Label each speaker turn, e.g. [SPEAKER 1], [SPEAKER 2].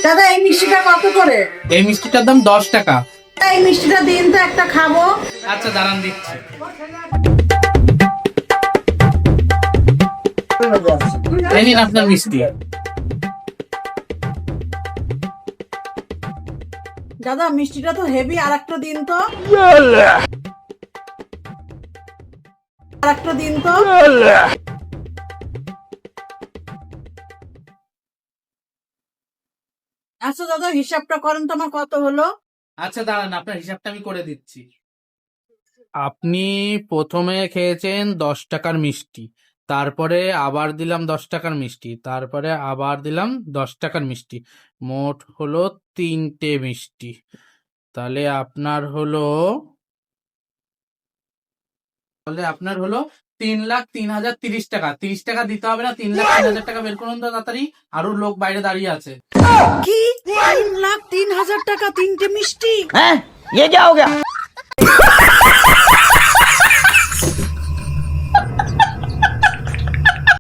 [SPEAKER 1] দাদা এই মিষ্টিটা কত করে?
[SPEAKER 2] এই মিষ্টিটার দাম 10 টাকা।
[SPEAKER 1] এই মিষ্টিটা দিন তো, একটা খাবো।
[SPEAKER 2] আচ্ছা দাঁড়ান দিচ্ছি। এই নিন আপনার মিষ্টি।
[SPEAKER 1] দাদা মিষ্টিটা তো হেভি, আর একটা দিন তো। আর একটা দিন তো। আচ্ছা দাদা হিসাবটা করেন তো, আমার কত হলো?
[SPEAKER 2] আচ্ছা দাঁড়ান আপনার হিসাবটা আমি করে দিচ্ছি। আপনি প্রথমে খেয়েছেন 10 টাকার মিষ্টি, তারপরে আবার দিলাম 10 টাকার মিষ্টি, তারপরে আবার দিলাম 10 টাকার মিষ্টি, মোট হলো 3টে মিষ্টি। তাহলে আপনার হলো 3,03,030 টাকা। 30 টাকা দিতে হবে না, 3,03,000 টাকা বের করুন তো তাড়াতাড়ি, আরো লোক বাইরে দাঁড়িয়ে আছে।
[SPEAKER 1] কি 3,03,000 টাকা তিনটে মিষ্টি?
[SPEAKER 3] हैं ये क्या हो गया?